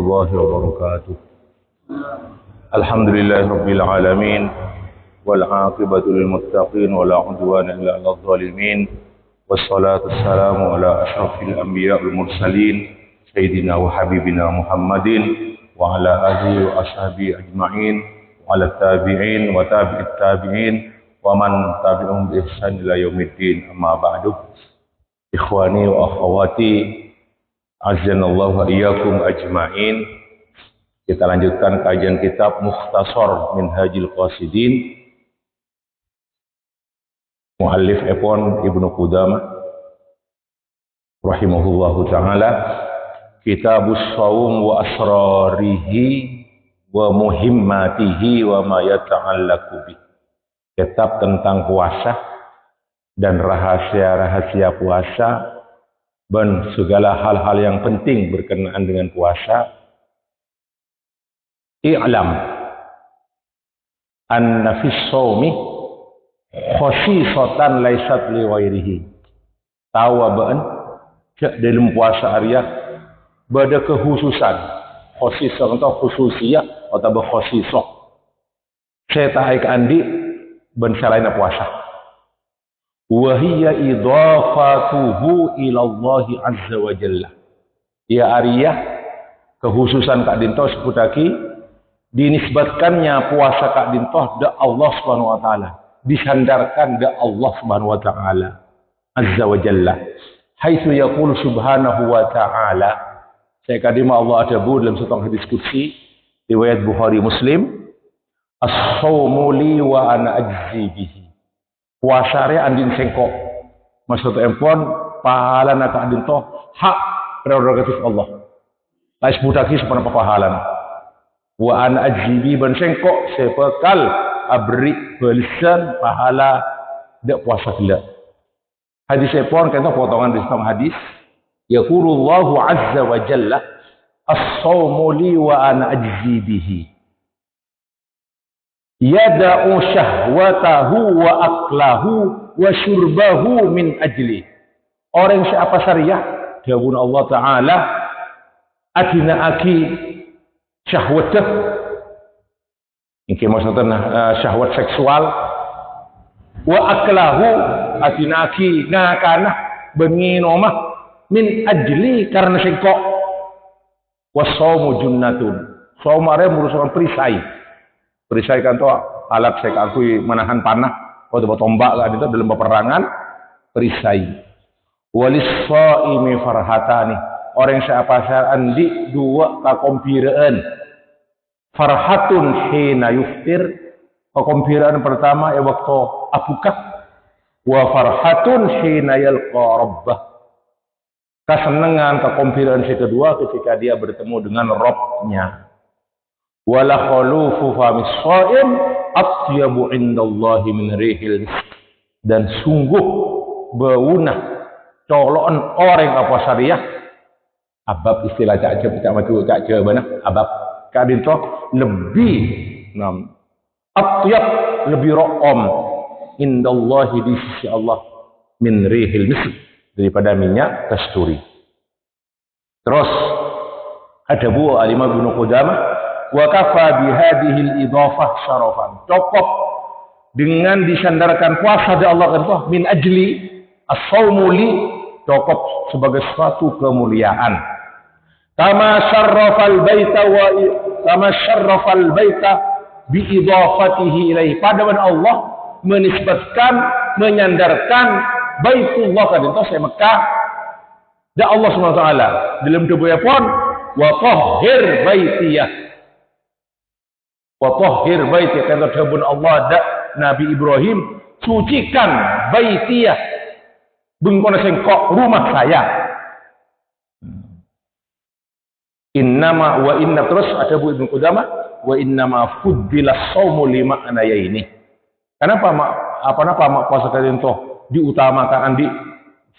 الله وبركاته. الحمد لله رب العالمين والعاقبة للمتقين ولا عدوان إلا على الظالمين والصلاة والسلام على أشرف الأنبياء والمرسلين سيدنا وحبيبنا محمد وعلى آله وأصحابه أجمعين وعلى التابعين وتابع التابعين ومن تبعهم بإحسان إلى يوم الدين. أما بعد، إخواني وأخواتي azanallahu wa iyyakum ajma'in. Kita lanjutkan kajian kitab Mukhtasar Minhajul Qasidin, muallif epon Ibnu Qudamah rahimahullahu taala. Kitabus Shaum wa asrarihi wa muhimmatihi wa ma yata'allaqu bi. Kitab tentang puasa dan rahasia-rahasia puasa dan segala hal-hal yang penting berkenaan dengan puasa. I'lam anna fis shaumi khasisatan laysat li ghairihi. Tawabaan dalam puasa Arya bada kekhususan. Khasisah atau khususiyah atau khasisah. Saya taik andi ben salaina puasa. Wahiyya idhafatuhu ila Allah azza wa jalla. Ya Ariyah, kekhususan Kak Dinto seputaki dinisbatkannya puasa Kak Dinto da Allah Subhanahu wa taala, disandarkan da Allah Subhanahu wa taala azza wa jalla. Haitsu yaqulu subhanahu wa ta'ala, saya kadima Allah ada dalam satu hadis qudsi riwayat Bukhari Muslim, as-shaumu li wa ana ajzi bihi. Puasare andin sengkok. Maksud empon pahala naka andin toh hak prerogatif Allah. Lais budaki sepana pahalan. Wa an ajibi ban sengkok sepekal abri belisan pahala dak puasa gila. Hadis empon kata potongan di dalam hadis. Yaqulullahu azza wa jalla as-shaumu li wa ana ajzi bihi. Yada'u syahwatahu wa aklahu wa syurbahu min ajli. Orang siapa syariah dawuh Allah taala adina aki syahwatah iki maksudna syahwat seksual, wa aklahu adina aki ngakana bengi omah min ajli karena sengkok. Wa shaumu junnatun. Shaum are merupakan perisai. Perisai kan tuh alat saya akui menahan panah atau tombak kan itu dalam peperangan. Perisai. Walis shaimi farhatani. Orang yang seapasaan di dua kakompiraan. Farhatun hina yuftir. Kakompiraan pertama ya waktu abuka. Wa farhatun hina yalqa rabbah. Kesenangan kakompiraan si kedua ketika dia bertemu dengan Rabbnya. Wala khalufu famis shaim atyabu indallahi min rihil misk. Dan sungguh bauna colon orang apa syariah abab istilah cak matu cak mana abab kadin to lebih atyab lebih ro'om indallahi di sisi Allah min rihil misk daripada minyak kasturi. Terus ada buah Al-Imam Ibnu Qudamah wa kafa bihadhihi al-idhafah syarafan. Cukup dengan disandarkan puasa da Allah kan toh min ajli as-shaumu li, cukup sebagai suatu kemuliaan. Kama syarrafal baita wa kama syarrafal baita bi idhafatihi ilaihi. Padahal Allah menisbatkan menyandarkan Baitullah kan toh saya Mekah da Allah Subhanahu wa taala dalam tubuh pun wa tahhir baitiyah. Wa tahhir baiti kata dhabun Allah da Nabi Ibrahim sucikan baitiyah bengkona sengkok rumah saya. Innama wa inna terus ada Bu Ibnu Qudamah wa innama fuddila shaumu lima anaya ini. Kenapa mak puasa kalian toh diutamakan andi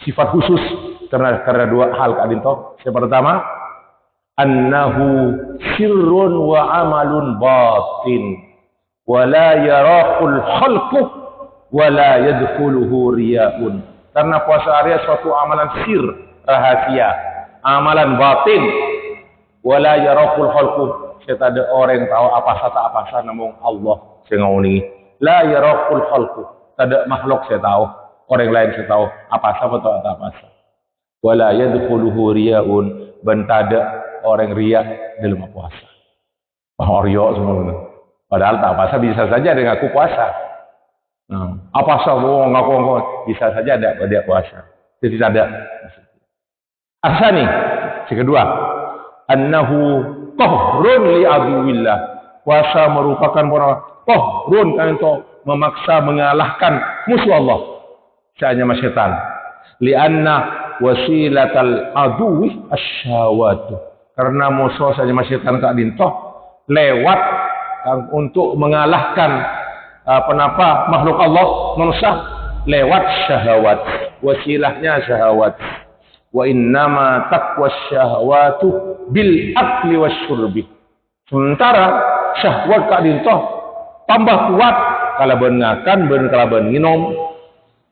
sifat khusus karena dua hal kalian toh. Yang pertama annahu sirrun wa amalun batin wa la yarahul khalqu wa la yadkhuluhu riya'un. Karena puasa Arya suatu amalan sir, rahasia, amalan batin Wala yarakul khalqu. Saya tak ada orang yang tahu apa sah namun Allah saya ngauni. La yarakul khalqu. Tak ada makhluk saya tahu. Orang lain saya tahu apa sah atau apa sah. Wala yadkhuluhu riyaun. Dan tak ada orang riya dalam puasa. Riya semua. Padahal tak apa sah bisa saja dengan aku puasa. Apa sah ngaku bisa saja ada dia puasa. Jadi tidak ada. Asani, yang kedua, annahu tahrun li aduwillah. Puasa merupakan tahrun kan itu memaksa mengalahkan musuh Allah. Sebenarnya masyaitan. Lianna wasilatal aduwi asyawatu. Karena musuh saja masyaitan kak dintoh lewat untuk mengalahkan makhluk Allah manusia lewat syahwat. Wasilahnya syahwat. Wa innama taqwa syahwatu bil akli wasyurbi. Sementara syahwat kak dintoh tambah kuat kalau bengakan kalau minum.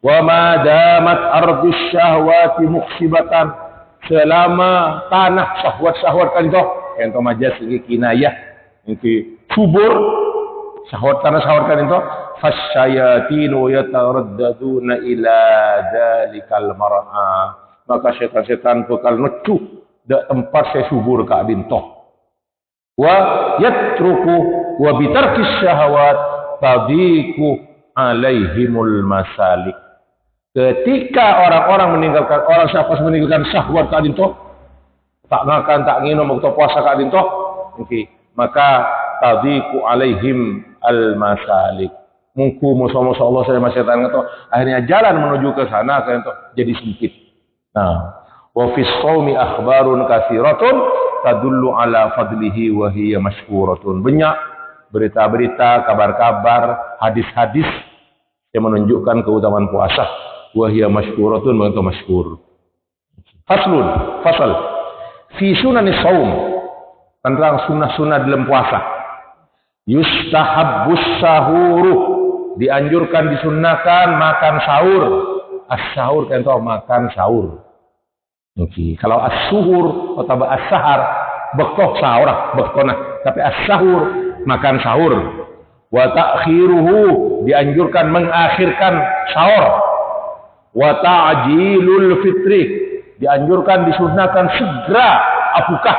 Wa ma damat ardus syahwati muksibatan. Selama tanah syahwat kak dintoh ento majas iki kinayah iki subur syahwat tanah syahwat kak dintoh fasyayatinu yataraddaduna ila dalikal mar'a. Maka setan-setan bakal necu dak tempat saya subur kak dintoh. Wa yatruku wa bitarkis syahwat tadiku alaihimul masalik. Ketika orang-orang meninggalkan meninggalkan syahwat kak dintoh, tak makan tak minum atau puasa kak dintoh, maka tadiku alaihim al masalik. Mungku musuh-musuh Allah saya masyaitan itu akhirnya jalan menuju ke sana kan jadi sempit. Wa fis shaumi akhbarun katsiratun tadullu ala fadlihi wa hiya mashhuratun. Banyak berita-berita, kabar-kabar, hadis-hadis yang menunjukkan keutamaan puasa. Wa hiya mashhuratun, maka masyhur. Fasal fi sunanis shaum, tentang sunah-sunah dalam puasa. Yustahabbus sahuru, dianjurkan disunnahkan makan sahur. As-sahur kan itu makan sahur. Kalau as-suhur atau as-sahar bekoh sahur bekona, tapi as-sahur makan sahur. Wa ta'khiruhu, dianjurkan mengakhirkan sahur. Wa ta'jilul fitri, dianjurkan disunnahkan segera apukah.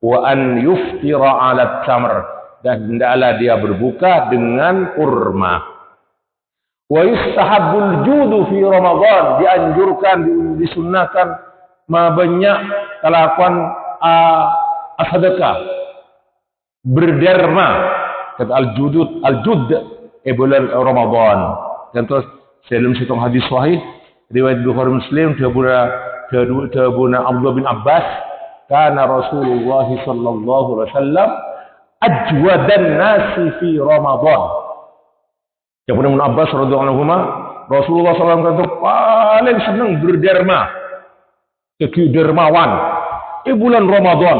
Wa an yuftira 'ala tamr, dan hendaklah dia berbuka dengan kurma. Wa yustahabbul judu fi Ramadan, dianjurkan disunnahkan banyak kelakuan sedekah, berderma. Kata al-jud bulan Ramadan. Dan terus dalam satu hadis sahih riwayat Bukhari Muslim tabuna Abdullah bin Abbas, kana Rasulullah sallallahu alaihi wasallam ajwadan nasi fi Ramadan. Yang Ibnu Abbas radhiyallahu anhu, Rasulullah SAW itu paling senang berderma, dermawan di bulan Ramadan.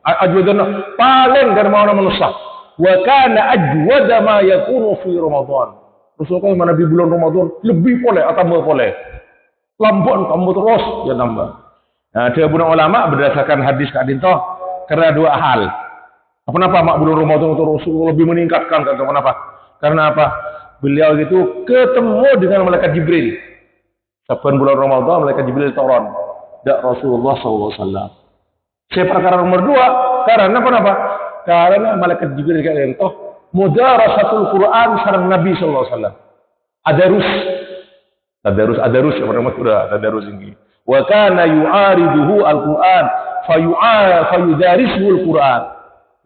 Ajwadana paling dermawan manusia. Wa kana ajwada ma yakunu fi Ramadan. Rasulullah mana di bulan Ramadan lebih boleh atau tambah boleh. Lambon tambah terus dia tambah. Nah, dia punya ulama berdasarkan hadis kadinto karena dua hal. Kenapa mak bulan Ramadan itu Rasulullah lebih meningkatkan? Kenapa? Karena apa? Beliau itu ketemu dengan malaikat Jibril. Saban bulan Ramadan malaikat Jibril turun. Dak Rasulullah SAW. Saya perkara nomor dua. Karena kenapa? Karena malaikat Jibril kata itu mudarasatul Quran sareng Nabi SAW. Adarus yang pertama sudah tadarus ini. Wa kana yu'ariduhu al-Quran fayudarisuhu al-Quran.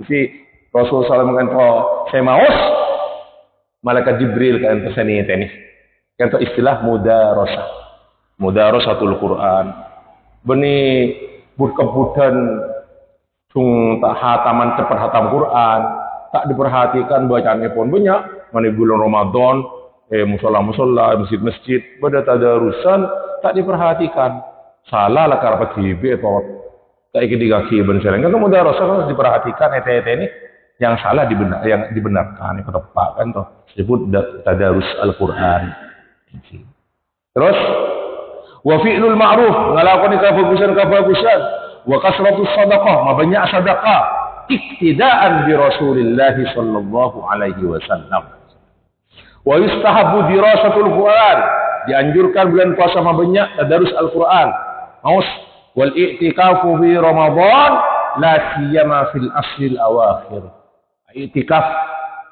Jadi Rasulullah SAW mengatakan saya maus malaikat Jibril kan pesani ini. Kan istilah mudarasatul Quran. Beni kebudan cung tak hataman cepat hatam Quran, tak diperhatikan bacaannya pun banyak. Mana bulan Ramadan, musola, masjid, pada tadarusan tak diperhatikan. Salah lah karena tibe atau tak ikut digaki benar. Kan mudarasah harus diperhatikan ini yang salah yang dibenarkan, yang tepat kan toh. Disebut tadarus Al-Quran. Terus wa fi'lul ma'ruf, ngalakoni kebagusan wa kasratus sadaqah, banyak sedekah, iktidaan bi Rasulillah sallallahu alaihi wasallam. Wa yustahabu dirasatul Quran, dianjurkan bulan puasa banyak tadarus Al-Quran. Wal i'tikafu fi Ramadan la siyama fil ashril awakhir. I'tikaf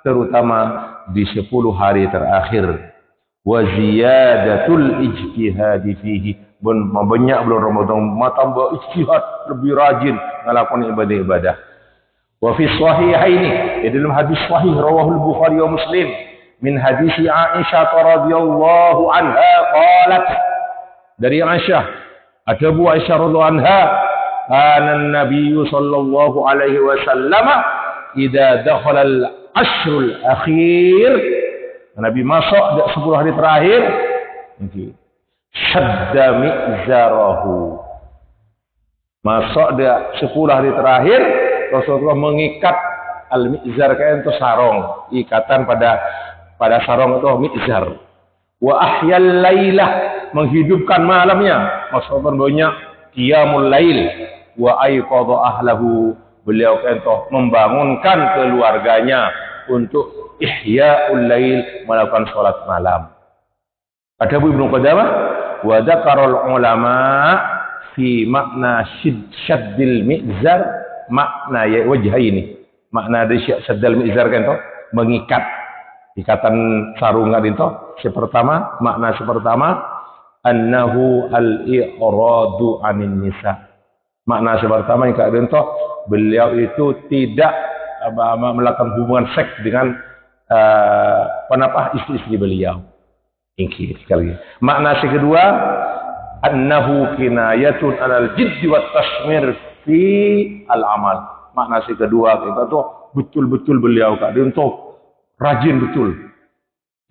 terutama di 10 hari terakhir. Wa ziyadatul ijtihad fihi, banyak bulan Ramadan tambah ijtihad, lebih rajin ngelakoni ibadah-ibadah. Wa fi sahihaini, dalam hadis sahih rawahul Bukhari wa Muslim min hadis Aisyah radhiyallahu anha qalat, dari Aisyah, ada Bu Aisyah radhiyallahu anha, kana an-nabiy sallallahu alaihi wasallam idza dakhala al-ashrul akhir, Nabi masuk 10 hari terakhir, shadda mi'zarahu, masuk dia 10 hari terakhir, Rasulullah mengikat al-mi'zar, kayak itu sarong, ikatan pada sarong itu mi'zar. Wa ahyal lailah, menghidupkan malamnya, maksudnya banyak qiyamul lail. Wa ayqadha ahlahu, beliau kentoh membangunkan keluarganya untuk ihya'ul lail, melakukan salat malam. Ada Ibnu Qudamah, wa dzakarul ulama fi makna syaddil mi'zar, makna ya wajhaini, makna dari syaddal mi'zar kan toh, mengikat ikatan sarungan itu. Makna pertama annahu al-i'radu 'anin nisa. Makna pertama yang keadaan toh, beliau itu tidak melakukan hubungan seks dengan istri-istri beliau. Ini sekali. Makna kedua annahu kinayatun 'alal jiddi wat tasmir fi al-amal. Makna kedua kita tuh betul-betul beliau keadaan tuh rajin betul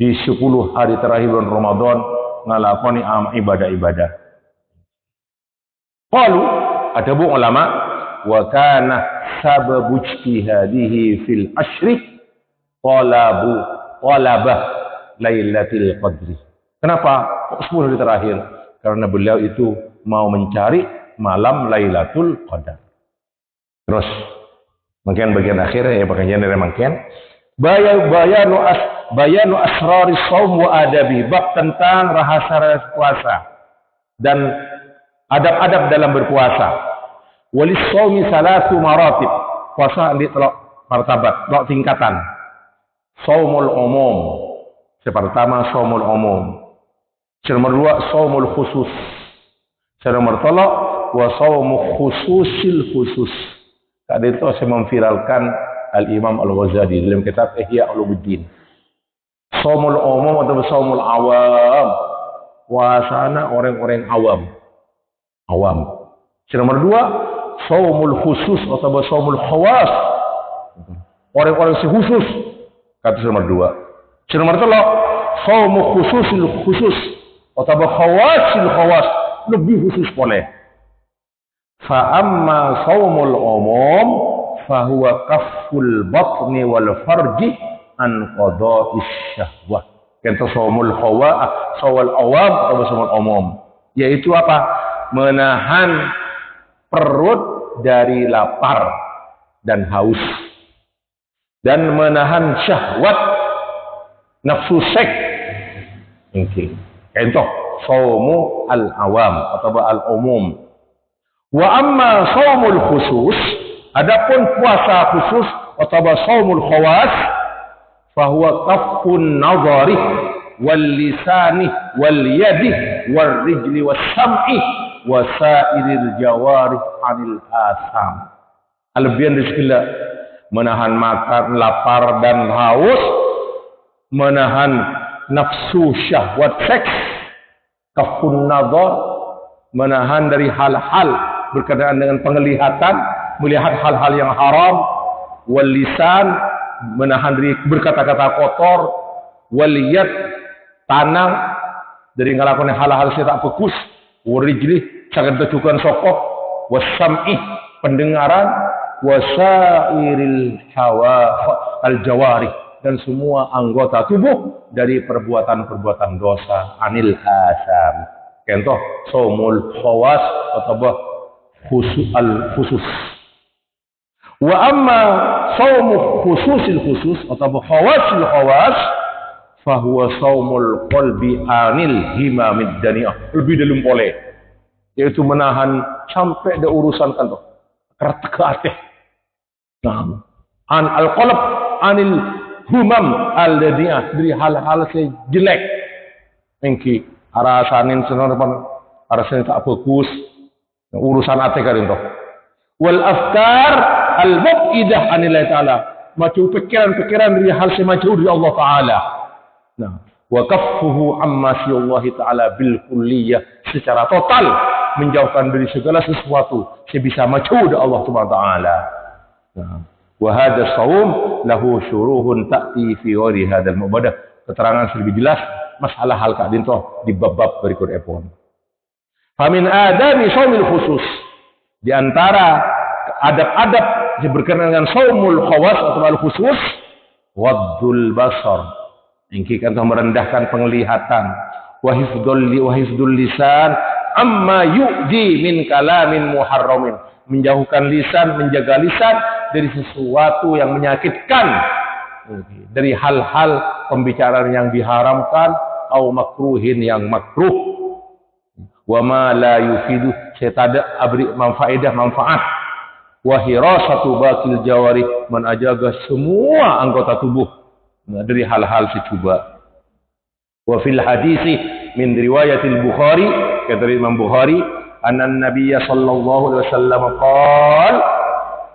di 10 hari terakhir bulan Ramadan ngalakoni ibadah-ibadah. Qalu, ada bu ulama, wa kana sababu ijtihadihi fil ashri talabah lailatul qadri. Kenapa 10 hari terakhir? Karena beliau itu mau mencari malam Lailatul Qadar. Terus mungkin bagian akhir ya, bagian dari mungkin bayanu asrari shaum wa adabi, bab tentang rahasia puasa dan adab-adab dalam berpuasa. Walis shaumi salatu maratib, puasa di telok martabat, telok tingkatan. Shaumul umum, pertama shaumul umum, nomor 2 shaumul khusus, nomor 3 wa shaumu khususil khusus. Tadi itu saya memviralkan Al-Imam Al-Ghazali dalam kitab Ihya Ulumuddin. Shaumul umum atau shaumul awam, puasana orang-orang awam. Nomor 2 shaumul khusus atau shaumul khawas, orang-orang khusus. Kata nomor 2. Nomor 3 shaumu khususil khusus atau khawasil khawas, lebih khusus boleh. Fa amma shaumul umum fahuwa kafful batni wal farji an qada'is syahwah. Kata shaumul shawal awam atau shaumul umum, yaitu apa? Menahan perut dari lapar dan haus dan menahan syahwat nafsu seks. Ini contoh shaumu al-awam atau al-umum. Wa amma shaumul khusus, adapun puasa khusus atau shaumul khawas, fahuwa kaffun nadhari wal lisani wal yadi wal rijli was sam'i wa sa'iril jawarih anil asam. Kelebihan di segala menahan makan, lapar dan haus, menahan nafsu syahwat seks, kafun nadhar, menahan dari hal-hal berkaitan dengan penglihatan, melihat hal-hal yang haram, wal lisan, menahan dari berkata-kata kotor, wal yad, tanang, dari ngelakukan hal-hal yang tak fokus, wal rijli, sangat tecukan sokok, was sam'i, pendengaran, wasairil hawa al-jawarih, dan semua anggota tubuh dari perbuatan-perbuatan dosa, anil asam. Contoh shaumul khawas atau khusus. Wa amma saumu khususil khusus atau khawasil khawas fahuwa saumul qalbi anil himamid daniyah, lebih dalam boleh, yaitu menahan sampai ada urusan kan tuh kereta ke hati. Nah, an al-qalb anil humam al-daniyah, dari hal-hal jelek engki arasanin senorpan arasanin tak fokus urusan hati kan tuh. Wal afkar al-mubidah anillahi ta'ala, macam pikiran-pikiran dari hal semacam dari Allah Ta'ala. Nah, wa kaffuhu amma siyallahi ta'ala bil kulliyah, secara total menjauhkan dari segala sesuatu sebisa macam dari Allah Subhanahu wa taala. Nah, wa hadha shaum lahu syuruhun ta'ti fi ghairi hadzal mubadah. Keterangan lebih jelas masalah hal kadin toh di bab-bab berikut epon. Fa min adami shaumil khusus, di antara adab-adab yang berkenaan dengan saumul khawas atau al-khusus, waddul basar, ingki kan merendahkan penglihatan, wa hifdzul lisan amma yu'di min kalamin muharramin, menjauhkan lisan, menjaga lisan dari sesuatu yang menyakitkan, dari hal-hal pembicaraan yang diharamkan atau makruhin yang makruh. Wa ma la yufidu, saya tidak abri manfaat. Wa hirasatu bakil jawari, menajaga semua anggota tubuh dari hal-hal secuba. Wa fil hadisi min riwayatil Bukhari, kata Imam Bukhari, anna Nabiyya sallallahu alaihi wasallam qala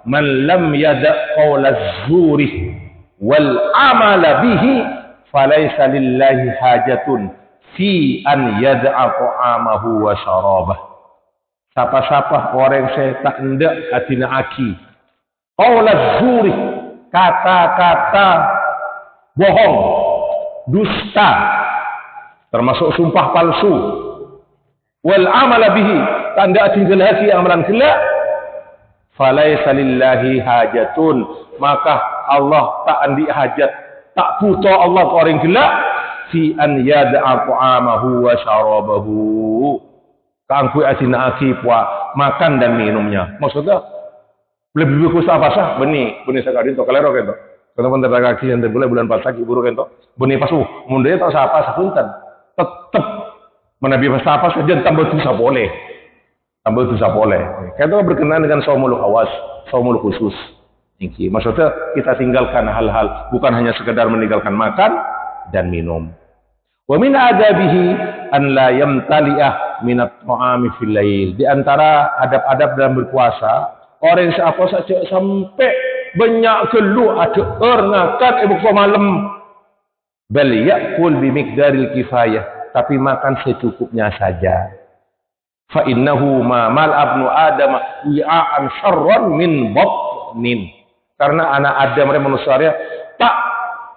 man lam yada' qawla az-zuri wal amala bihi falaysa lillahi hajatun fi an yada'a ta'amahu wa syarabah. Siapa-siapa orang saya tak hendak atina aki qawla zuri, kata-kata bohong, dusta, termasuk sumpah palsu, wal amala bihi, tanda tinggal hati amalan kelak, falaysa lillahi hajatun, maka Allah tak andi hajat, tak butuh Allah ke orang kelak, fi an yada'a ta'amahu wa syarabahu, kangkui asina aki puak makan dan minumnya. Maksudnya lebih bagus apa sah benih sekadin to kalero kan to. Teman-teman terkaki yang terbulan bulan pasaki buruk kan to. Benih pasu mundanya tak sapa sapunten. Tetep menabi apa saja tambah dosa boleh. Tambah dosa boleh. Kita berkenaan dengan saumul khawas, saumul khusus. Ini maksudnya kita tinggalkan hal-hal, bukan hanya sekedar meninggalkan makan dan minum. Wa min adabihi an la yamtali'ah minat ta'ami fil lail. Di antara adab-adab dalam berpuasa, orang siapa saja sampai banyak keluh ada ngakan ibu malam. Bal ya'kul bi miqdaril kifayah, tapi makan secukupnya saja. Fa innahu ma mal abnu adam wi'an syarran min batnin. Karena anak Adam manusia tak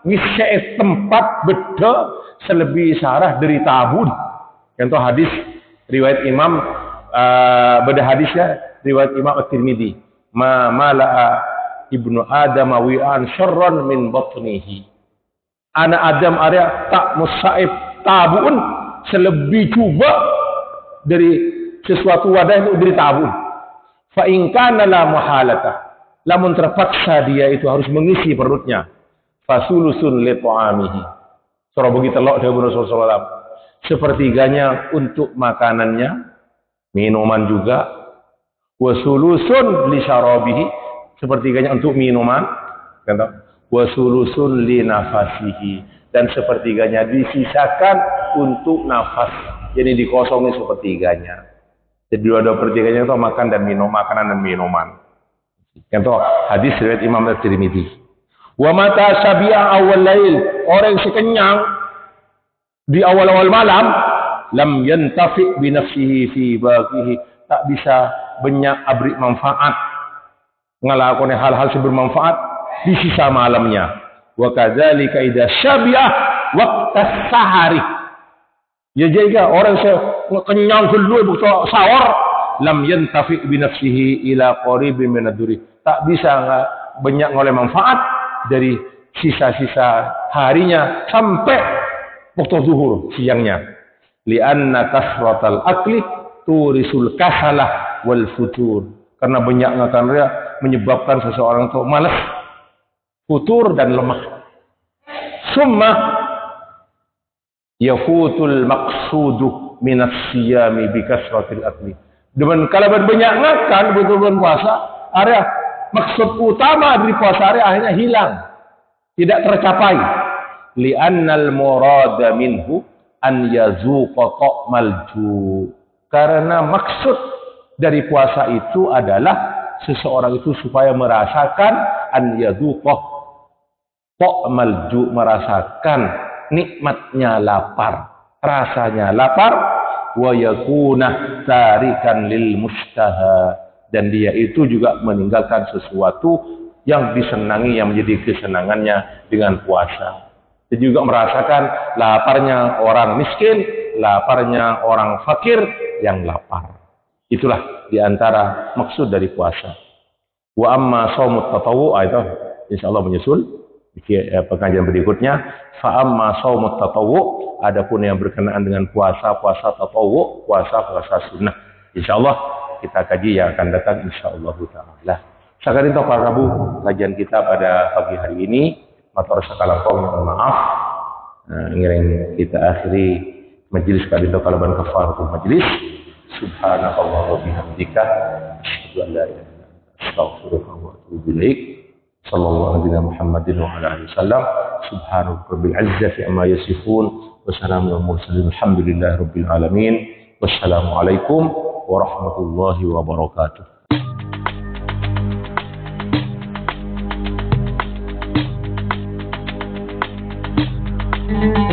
ngisi tempat beda selebih sarah dari tabun. Contoh hadis riwayat Imam beda hadisnya riwayat Imam At-Tirmidzi, ma mala'a ibnu Adam wi'an syarran min batnihi. Anak Adam area tak musaib tabun selebih coba dari sesuatu wadah itu dari tabun. Fa in kana la muhalata, lamun terpaksa dia itu harus mengisi perutnya, fasulusun li ta'amihi, surah begitu telok dari Rasulullah SAW, sepertiganya untuk makanannya, minuman juga, wasulusun li syarabihi, sepertiganya untuk minuman, wasulusun li nafasihi, dan sepertiganya disisakan untuk nafas, jadi dikosongi sepertiganya. Jadi dua pertiganya itu makan dan minum, makanan dan minuman. Contoh hadis riwayat Imam At-Tirmidzi. Wa mata sabi'a awal lail, orang yang sekenyang di awal-awal malam, lam yantafi bi nafsihi fi baqihi, tak bisa banyak abri manfaat ngelakukan hal-hal yang bermanfaat di sisa malamnya. Wa kadzalika idza syabi'a waqta sahari, ya jaga orang kenyang keluar butuh sahur, lam yantafi bi nafsihi ila qaribin min ad-duri, tak bisa banyak ngoleh manfaat dari sisa-sisa harinya sampai waktu zuhur siangnya. Lianna kasratal akli turisul kasalah wal futur. Karena banyak ngakan ria menyebabkan seseorang itu malas, futur dan lemah. Summa yafutul maqsudu minas siyami bikasratil akli. Dengan kalau banyak makan betul-betul puasa, area maksud utama dari puasa area akhirnya hilang, tidak tercapai. Li'annal murada minhu an yazuqa ta'mal ju. Karena maksud dari puasa itu adalah seseorang itu supaya merasakan an yazuqa ta'mal ju, merasakan nikmatnya lapar, rasanya lapar, wa yakuna tarikan lil mustaha, dan dia itu juga meninggalkan sesuatu yang disenangi, yang menjadi kesenangannya dengan puasa. Dia juga merasakan laparnya orang miskin, laparnya orang fakir yang lapar. Itulah diantara maksud dari puasa. Wa amma shaumut tatawwu, itu insyaallah menyusul pengajian berikutnya. Fa amma shaumut tatawwu, adapun yang berkenaan dengan puasa tatawwu, puasa sunnah, insyaallah kita kaji yang akan datang insyaallah taala. Sekarang itu para Rabu kajian kita pada pagi hari ini. Matur sakala kaum, mohon maaf. Ingin kita akhiri majelis kali itu kalaban kafaratul majelis. Subhanallahi wa bihamdika asyhadu an la ilaha illa anta astaghfiruka wa atubu ilaik. Sallallahu alaihi Muhammadin wa ala alihi wasallam. Subhanallahi rabbil izzati amma yasifun wa salamun alal mursalin. Alhamdulillahi rabbil alamin. Wassalamu alaikum warahmatullahi wabarakatuh. Thank you.